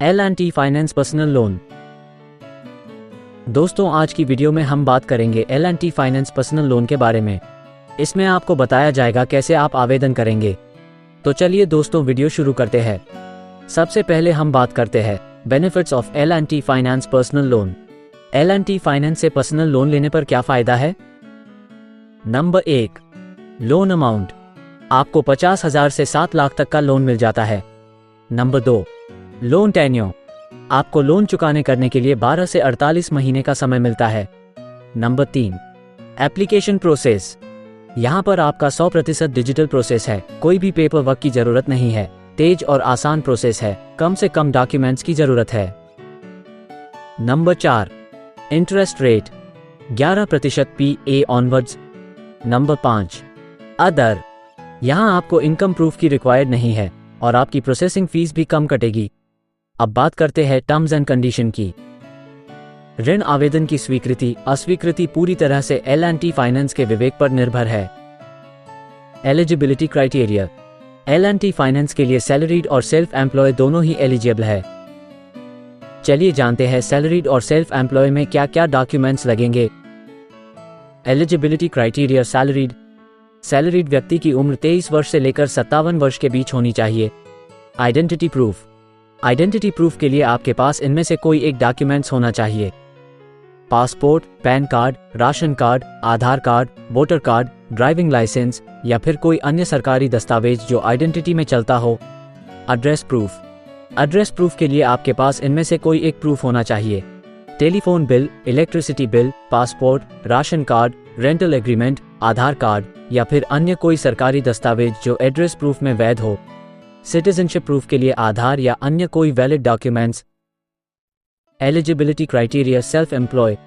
L&T finance personal loan. दोस्तों, आज की वीडियो में हम बात करेंगे L&T फाइनेंस पर्सनल लोन के बारे में। इसमें आपको बताया जाएगा कैसे आप आवेदन करेंगे। तो चलिए दोस्तों, वीडियो शुरू करते हैं। सबसे पहले हम बात करते हैं benefits of L&T finance personal loan. L&T finance से पर्सनल लोन लेने पर क्या फायदा है? Number 1, loan amount. आपको 50,000 से 7 लाख तक का लोन मिल जाता है। Number 2, loan tenure. आपको लोन चुकाने करने के लिए 12 से 48 महीने का समय मिलता है। Number 3, application process. यहाँ पर आपका 100% डिजिटल प्रोसेस है, कोई भी पेपर वर्क की जरूरत नहीं है, तेज और आसान प्रोसेस है, कम से कम डॉक्यूमेंट्स की जरूरत है। Number 4, interest rate 11% PA onwards. Number 5, other. यहाँ आपको इनकम प्रूफ की रिक्वायर्ड नहीं है और आपकी प्रोसेसिंग फीस भी कम कटेगी। अब बात करते हैं टर्म्स एंड कंडीशन की। ऋण आवेदन की स्वीकृति अस्वीकृति पूरी तरह से L&T फाइनेंस के विवेक पर निर्भर है। Eligibility criteria. L&T फाइनेंस के लिए सैलरीड और सेल्फ एम्प्लॉय दोनों ही एलिजिबल है। चलिए जानते हैं सैलरीड और सेल्फ एम्प्लॉय में क्या क्या डॉक्यूमेंट्स लगेंगे। Eligibility criteria. सैलरीड व्यक्ति की उम्र 23 वर्ष से लेकर 57 वर्ष के बीच होनी चाहिए। आइडेंटिटी प्रूफ के लिए आपके पास इनमें से कोई एक डॉक्यूमेंट्स होना चाहिए। Passport, PAN card, ration card, Aadhaar card, voter card, driving licence या फिर कोई अन्य सरकारी दस्तावेज जो आइडेंटिटी में चलता हो। एड्रेस प्रूफ के लिए आपके पास इनमें से कोई एक प्रूफ होना चाहिए। Telephone bill, electricity bill, passport, ration card, rental agreement, Aadhaar card या फिर अन्य कोई सरकारी दस्तावेज जो एड्रेस प्रूफ में वैध हो। सिटीजनशिप प्रूफ के लिए आधार या अन्य कोई valid documents. Eligibility criteria. Self employ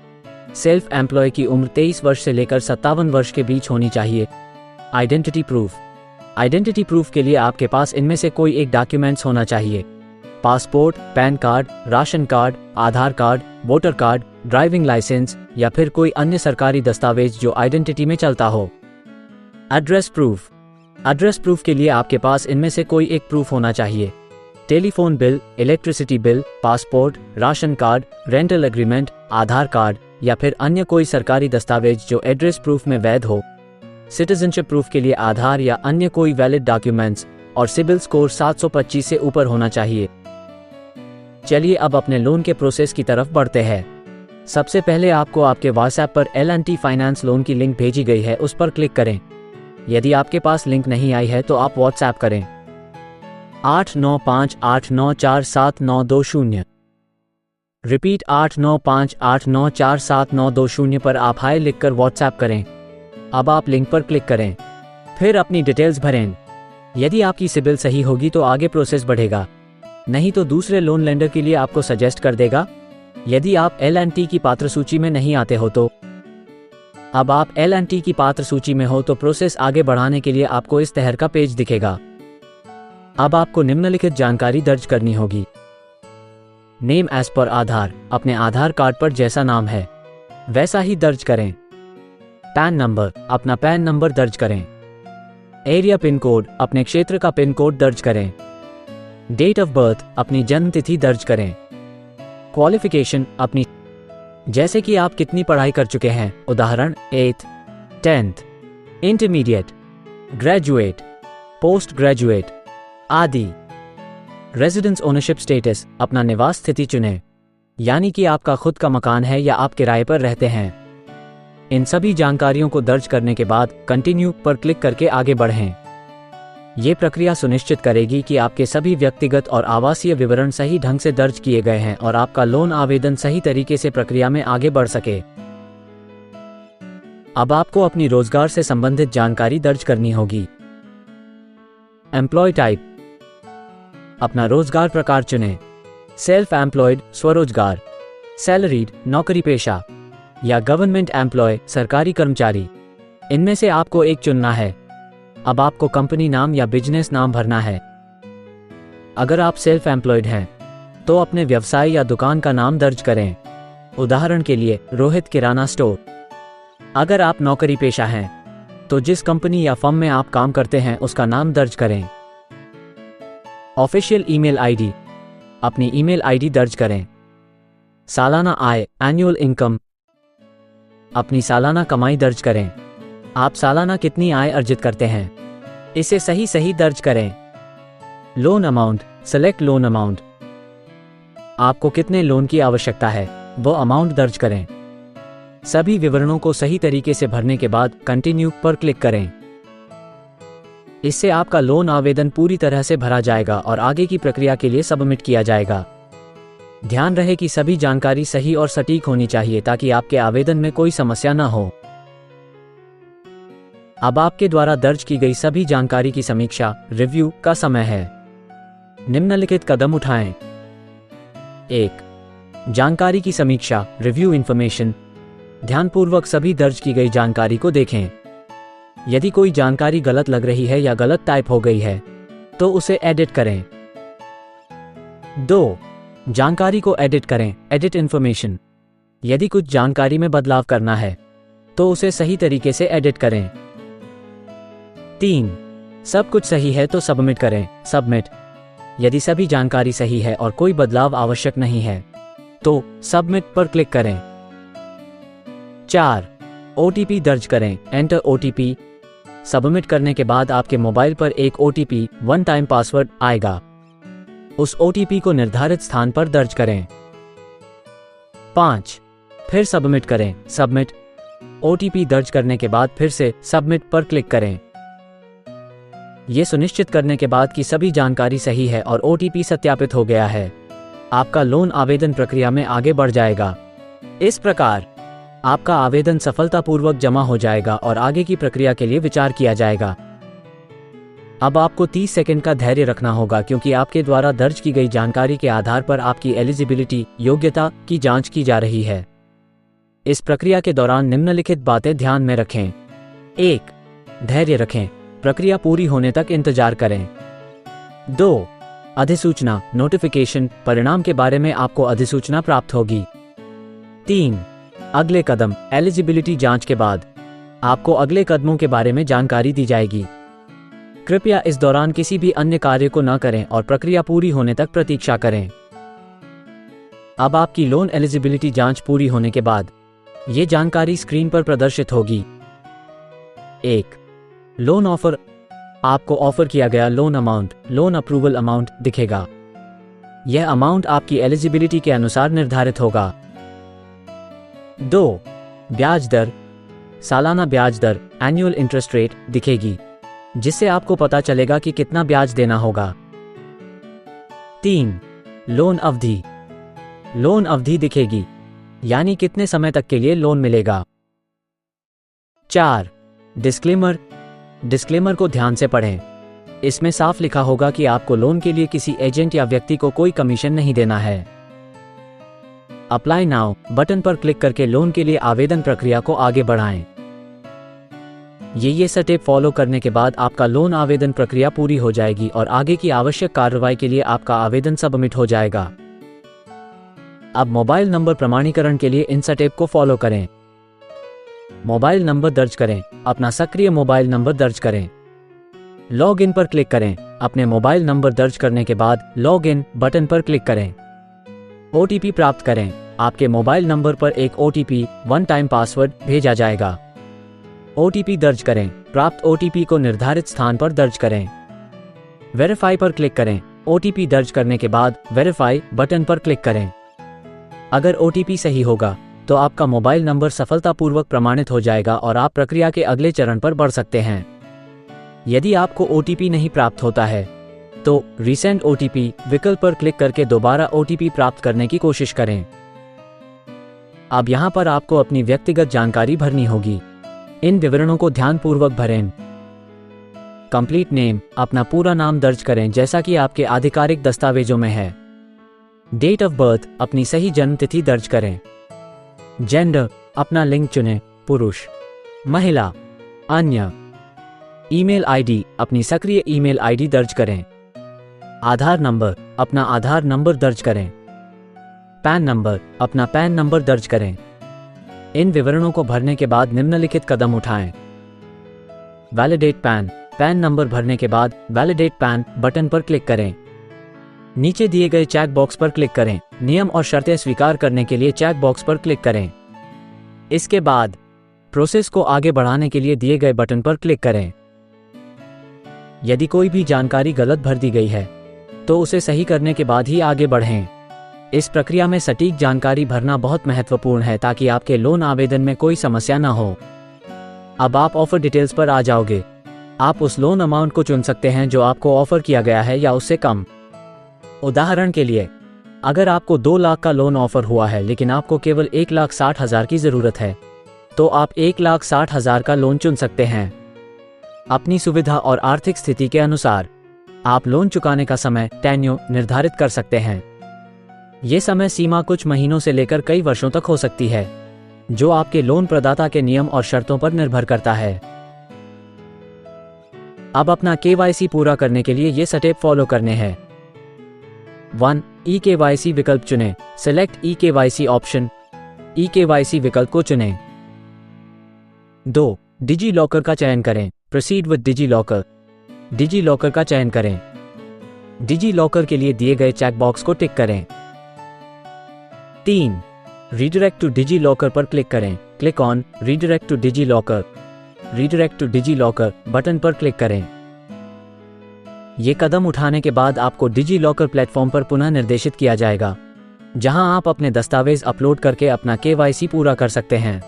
की उम्र 23 वर्ष से लेकर 57 वर्ष के बीच होनी चाहिए। आइडेंटिटी प्रूफ के लिए आपके पास इनमें से कोई एक डॉक्यूमेंट्स होना चाहिए। Passport, PAN card, ration card, Aadhaar card, voter card, driving licence या फिर कोई अन्य सरकारी दस्तावेज जो आइडेंटिटी में चलता हो। एड्रेस प्रूफ के लिए आपके पास इनमें से कोई एक प्रूफ होना चाहिए। Telephone bill, electricity bill, passport, ration card, rental agreement, Aadhaar card या फिर अन्य कोई सरकारी दस्तावेज जो एड्रेस प्रूफ में वैध हो। सिटीजनशिप प्रूफ के लिए आधार या अन्य कोई वैलिड डॉक्यूमेंट्स और सिबिल स्कोर 725 से ऊपर होना चाहिए। चलिए अब अपने लोन के प्रोसेस की तरफ बढ़ते हैं। सबसे पहले आपको आपके व्हाट्सएप पर L&T फाइनेंस लोन की लिंक भेजी गई है, उस पर क्लिक करें। यदि आपके पास लिंक नहीं आई है तो आप व्हाट्सएप करें 8958947920। रिपीट 8958947920 पर आप हाय लिखकर व्हाट्सएप करें। अब आप लिंक पर क्लिक करें, फिर अपनी डिटेल्स भरें। यदि आपकी सिबिल सही होगी तो आगे प्रोसेस बढ़ेगा, नहीं तो दूसरे लोन लेंडर के लिए आपको सजेस्ट कर देगा। यदि आप L&T की पात्र सूची में नहीं आते हो तो अब आप L&T की पात्र सूची में हो तो प्रोसेस आगे बढ़ाने के लिए आपको इस तरह का पेज दिखेगा। अब आपको निम्नलिखित जानकारी दर्ज करनी होगी। नेम एज पर आधार, अपने आधार कार्ड पर जैसा नाम है वैसा ही दर्ज करें। पैन नंबर, अपना पैन नंबर दर्ज करें। एरिया पिन कोड, अपने क्षेत्र का पिन कोड दर्ज करें। डेट ऑफ बर्थ, अपनी जन्म तिथि दर्ज करें। क्वालिफिकेशन, अपनी जैसे कि आप कितनी पढ़ाई कर चुके हैं, उदाहरण 8th, 10th, intermediate, graduate, post graduate आदि। रेजिडेंस ओनरशिप स्टेटस, अपना निवास स्थिति चुनें, यानी कि आपका खुद का मकान है या आप किराए पर रहते हैं। इन सभी जानकारियों को दर्ज करने के बाद कंटिन्यू पर क्लिक करके आगे बढ़ें। ये प्रक्रिया सुनिश्चित करेगी कि आपके सभी व्यक्तिगत और आवासीय विवरण सही ढंग से दर्ज किए गए हैं और आपका लोन आवेदन सही तरीके से प्रक्रिया में आगे बढ़ सके। अब आपको अपनी रोजगार से संबंधित जानकारी दर्ज करनी होगी। एम्प्लॉय टाइप, अपना रोजगार प्रकार चुनें। सेल्फ एम्प्लॉयड, स्वरोजगार, सैलरीड, नौकरी पेशा या गवर्नमेंट एम्प्लॉय, सरकारी कर्मचारी। इनमें से आपको एक चुनना है। अब आपको कंपनी नाम या बिजनेस नाम भरना है। अगर आप सेल्फ एम्प्लॉयड हैं तो अपने व्यवसाय या दुकान का नाम दर्ज करें, उदाहरण के लिए रोहित किराना स्टोर। अगर आप नौकरी पेशा हैं तो जिस कंपनी या फर्म में आप काम करते हैं उसका नाम दर्ज करें। ऑफिशियल ईमेल आईडी, अपनी ईमेल आईडी दर्ज करें। सालाना आय, एनुअल इनकम, अपनी सालाना कमाई दर्ज करें। आप सालाना कितनी आय अर्जित करते हैं, इसे सही दर्ज करें। Loan amount, select loan amount, आपको कितने लोन की आवश्यकता है वो अमाउंट दर्ज करें। सभी विवरणों को सही तरीके से भरने के बाद कंटिन्यू पर क्लिक करें। इससे आपका लोन आवेदन पूरी तरह से भरा जाएगा और आगे की प्रक्रिया के लिए सबमिट किया जाएगा। ध्यान रहे कि सभी जानकारी सही और सटीक होनी चाहिए ताकि आपके आवेदन में कोई समस्या न हो। अब आपके द्वारा दर्ज की गई सभी जानकारी की समीक्षा, रिव्यू का समय है। निम्नलिखित कदम उठाएं। 1. जानकारी की समीक्षा, रिव्यू इन्फॉर्मेशन। ध्यानपूर्वक सभी दर्ज की गई जानकारी को देखें। यदि कोई जानकारी गलत लग रही है या गलत टाइप हो गई है तो उसे एडिट करें। 2. जानकारी को एडिट करें, एडिट इन्फॉर्मेशन। यदि कुछ जानकारी में बदलाव करना है तो उसे सही तरीके से एडिट करें। 3. सब कुछ सही है तो सबमिट करें, सबमिट। यदि सभी जानकारी सही है और कोई बदलाव आवश्यक नहीं है तो सबमिट पर क्लिक करें। 4. ओटीपी दर्ज करें, एंटर ओटीपी। सबमिट करने के बाद आपके मोबाइल पर एक ओटीपी, वन टाइम पासवर्ड आएगा। उस ओटीपी को निर्धारित स्थान पर दर्ज करें। 5. फिर सबमिट करें, सबमिट। ओटीपी दर्ज करने के बाद फिर से सबमिट पर क्लिक करें। यह सुनिश्चित करने के बाद कि सभी जानकारी सही है और ओटीपी सत्यापित हो गया है, आपका लोन आवेदन प्रक्रिया में आगे बढ़ जाएगा। इस प्रकार आपका आवेदन सफलतापूर्वक जमा हो जाएगा और आगे की प्रक्रिया के लिए विचार किया जाएगा। अब आपको 30 सेकंड का धैर्य रखना होगा क्योंकि आपके द्वारा दर्ज की गई जानकारी के आधार पर आपकी एलिजिबिलिटी, योग्यता की जांच की जा रही है। इस प्रक्रिया के दौरान निम्नलिखित बातें ध्यान में रखें। 1. धैर्य रखें, प्रक्रिया पूरी होने तक इंतजार करें। 2. अधिसूचना, नोटिफिकेशन, परिणाम के बारे में आपको अधिसूचना प्राप्त होगी। 3. अगले कदम, एलिजिबिलिटी जांच के बाद आपको अगले कदमों के बारे में जानकारी दी जाएगी। कृपया इस दौरान किसी भी अन्य कार्य को न करें और प्रक्रिया पूरी होने तक प्रतीक्षा करें। अब आपकी लोन एलिजिबिलिटी जांच पूरी होने के बाद ये जानकारी स्क्रीन पर प्रदर्शित होगी। 1. लोन ऑफर, आपको ऑफर किया गया loan amount, loan approval amount दिखेगा। यह अमाउंट आपकी एलिजिबिलिटी के अनुसार निर्धारित होगा। 2. ब्याज दर, सालाना ब्याज दर, एनुअल इंटरेस्ट रेट दिखेगी, जिससे आपको पता चलेगा कि कितना ब्याज देना होगा। 3. लोन अवधि, लोन अवधि दिखेगी, यानी कितने समय तक के लिए लोन मिलेगा। 4. डिस्क्लेमर, डिस्क्लेमर को ध्यान से पढ़ें। इसमें साफ लिखा होगा कि आपको लोन के लिए किसी एजेंट या व्यक्ति को कोई कमीशन नहीं देना है। अप्लाई नाउ बटन पर क्लिक करके लोन के लिए आवेदन प्रक्रिया को आगे बढ़ाएं। ये स्टेप फॉलो करने के बाद आपका लोन आवेदन प्रक्रिया पूरी हो जाएगी और आगे की आवश्यक कार्रवाई के लिए आपका आवेदन सबमिट हो जाएगा। अब मोबाइल नंबर प्रमाणीकरण के लिए इन स्टेप को फॉलो करें। मोबाइल नंबर दर्ज करें, अपना सक्रिय मोबाइल नंबर दर्ज करें। लॉग इन पर क्लिक करें। अपने मोबाइल नंबर दर्ज करने के बाद लॉग इन बटन पर क्लिक करें। ओटीपी प्राप्त करें। आपके मोबाइल नंबर पर एक ओटीपी, वन टाइम पासवर्ड भेजा जाएगा। ओटीपी दर्ज करें। प्राप्त ओटीपी को निर्धारित स्थान पर दर्ज करें। वेरीफाई पर क्लिक करें। ओटीपी दर्ज करने के बाद वेरीफाई बटन पर क्लिक करें। अगर ओटीपी सही होगा तो आपका मोबाइल नंबर सफलतापूर्वक प्रमाणित हो जाएगा और आप प्रक्रिया के अगले चरण पर बढ़ सकते हैं। यदि आपको ओटीपी नहीं प्राप्त होता है तो रीसेंट ओटीपी विकल्प पर क्लिक करके दोबारा ओटीपी प्राप्त करने की कोशिश करें। अब यहां पर आपको अपनी व्यक्तिगत जानकारी भरनी होगी। इन विवरणों को ध्यानपूर्वक भरें। कंप्लीट नेम, अपना पूरा नाम दर्ज करें जैसा कि आपके आधिकारिक दस्तावेजों में है। डेट ऑफ बर्थ, अपनी सही जन्म तिथि दर्ज करें। जेंडर, अपना लिंग चुनें, पुरुष, महिला, अन्य। ईमेल आईडी, अपनी सक्रिय ईमेल आईडी दर्ज करें। आधार नंबर, अपना आधार नंबर दर्ज करें। पैन नंबर, अपना पैन नंबर दर्ज करें। इन विवरणों को भरने के बाद निम्नलिखित कदम उठाएं। वैलिडेट पैन, पैन नंबर भरने के बाद वैलिडेट पैन बटन पर क्लिक करें। नीचे दिए गए चेक बॉक्स पर क्लिक करें। नियम और शर्तें स्वीकार करने के लिए चेक बॉक्स पर क्लिक करें। इसके बाद प्रोसेस को आगे बढ़ाने के लिए दिए गए बटन पर क्लिक करें। यदि कोई भी जानकारी गलत भर दी गई है तो उसे सही करने के बाद ही आगे बढ़ें। इस प्रक्रिया में सटीक जानकारी भरना बहुत महत्वपूर्ण है ताकि आपके लोन आवेदन में कोई समस्या न हो। अब आप ऑफर डिटेल्स पर आ जाओगे। आप उस लोन अमाउंट को चुन सकते हैं जो आपको ऑफर किया गया है या उससे कम। उदाहरण के लिए, अगर आपको 2 लाख का लोन ऑफर हुआ है लेकिन आपको केवल 1,60,000 की ज़रूरत है तो आप 1,60,000 का लोन चुन सकते हैं। अपनी सुविधा और आर्थिक स्थिति के अनुसार आप लोन चुकाने का समय टेन्योर निर्धारित कर सकते हैं। ये समय सीमा कुछ महीनों से लेकर कई वर्षों तक हो सकती है, जो आपके लोन प्रदाता के नियम और शर्तों पर निर्भर करता है। अब अपना KYC पूरा करने के लिए ये स्टेप फॉलो करने हैं। 1. eKYC विकल्प चुनें। Select eKYC option. eKYC विकल्प को चुनें। 2. डिजी लॉकर का चयन करें। Proceed with DigiLocker. DigiLocker का चयन करें। डिजी लॉकर के लिए दिए गए चेक बॉक्स को टिक करें। 3. रीडायरेक्ट टू डिजी लॉकर पर क्लिक करें। Click on redirect to DigiLocker. Redirect to DigiLocker button पर क्लिक करें। ये कदम उठाने के बाद आपको डिजी लॉकर प्लेटफॉर्म पर पुनः निर्देशित किया जाएगा, जहां आप अपने दस्तावेज अपलोड करके अपना KYC पूरा कर सकते हैं।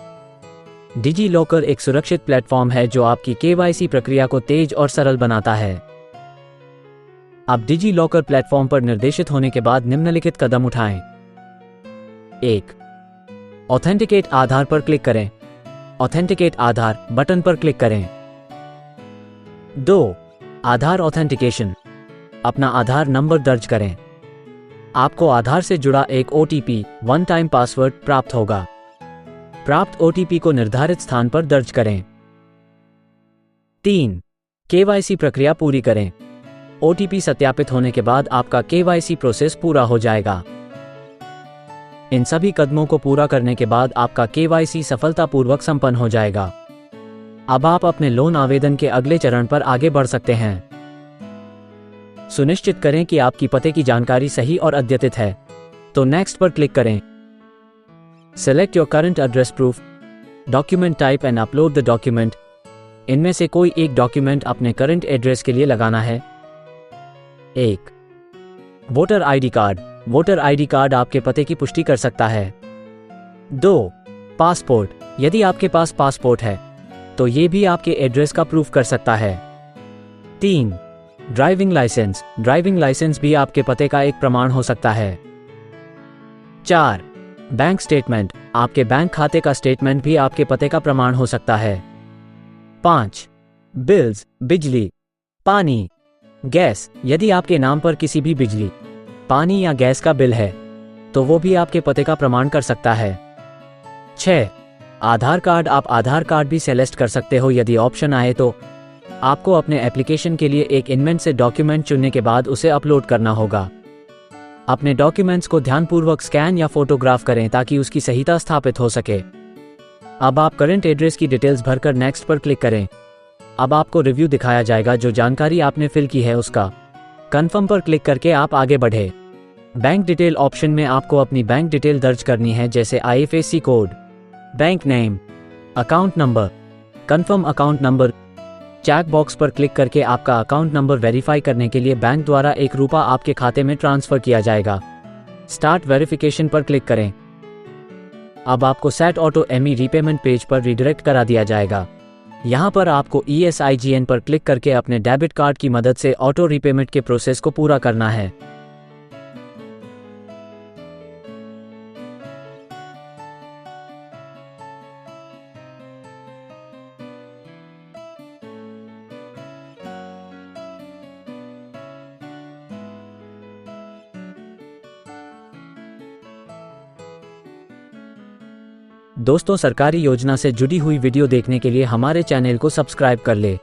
डिजी लॉकर एक सुरक्षित प्लेटफॉर्म है जो आपकी KYC प्रक्रिया को तेज और सरल बनाता है। अब डिजी लॉकर प्लेटफॉर्म पर निर्देशित होने के बाद निम्नलिखित कदम उठाएं। 1. ऑथेंटिकेट आधार पर क्लिक करें। ऑथेंटिकेट आधार बटन पर क्लिक करें। 2. आधार ऑथेंटिकेशन। अपना आधार नंबर दर्ज करें। आपको आधार से जुड़ा एक OTP वन टाइम पासवर्ड प्राप्त होगा। प्राप्त OTP को निर्धारित स्थान पर दर्ज करें। 3. KYC प्रक्रिया पूरी करें। OTP सत्यापित होने के बाद आपका KYC प्रोसेस पूरा हो जाएगा। इन सभी कदमों को पूरा करने के बाद आपका KYC सफलतापूर्वक संपन्न हो जाएगा। अब आप अपने लोन आवेदन के अगले चरण पर आगे बढ़ सकते हैं। सुनिश्चित करें कि आपकी पते की जानकारी सही और अद्यतित है, तो नेक्स्ट पर क्लिक करें। Select your current address proof. Document type and upload the document. इनमें से कोई एक डॉक्यूमेंट अपने करंट एड्रेस के लिए लगाना है। 1. Voter ID card. Voter ID card आपके पते की पुष्टि कर सकता है। 2. पासपोर्ट। यदि आपके पास पासपोर्ट है तो ये भी आपके एड्रेस का प्रूफ कर सकता है। 3. Driving licence. ड्राइविंग लाइसेंस भी आपके पते का एक प्रमाण हो सकता है। 4. Bank statement. आपके बैंक खाते का स्टेटमेंट भी आपके पते का प्रमाण हो सकता है। 5. बिल्स। बिजली, पानी, गैस। यदि आपके नाम पर किसी भी बिजली, पानी या गैस का बिल है तो वो भी आपके पते का प्रमाण कर सकता है। 6. आधार कार्ड। आप आधार कार्ड भी सेलेक्ट कर सकते हो यदि ऑप्शन आए तो। आपको अपने एप्लीकेशन के लिए एक इनमें से डॉक्यूमेंट चुनने के बाद उसे अपलोड करना होगा। अपने डॉक्यूमेंट्स को ध्यानपूर्वक स्कैन या फोटोग्राफ करें ताकि उसकी सहीता स्थापित हो सके। अब आप करंट एड्रेस की डिटेल्स भरकर नेक्स्ट पर क्लिक करें। अब आपको रिव्यू दिखाया जाएगा जो जानकारी आपने फिल की है उसका। कन्फर्म पर क्लिक करके आप आगे बढ़े। बैंक डिटेल ऑप्शन में आपको अपनी बैंक डिटेल दर्ज करनी है, जैसे IFSC code, bank name, account number, confirm account number. Check box पर क्लिक करके आपका अकाउंट नंबर वेरीफाई करने के लिए बैंक द्वारा ₹1 आपके खाते में ट्रांसफर किया जाएगा। स्टार्ट वेरिफिकेशन पर क्लिक करें। अब आपको set auto ME repayment page पर रीडायरेक्ट करा दिया जाएगा। यहाँ पर आपको ESIGN पर क्लिक करके अपने डेबिट कार्ड की मदद से ऑटो रीपेमेंट के प्रोसेस को पूरा करना है। दोस्तों, सरकारी योजना से जुड़ी हुई वीडियो देखने के लिए हमारे चैनल को सब्सक्राइब कर ले।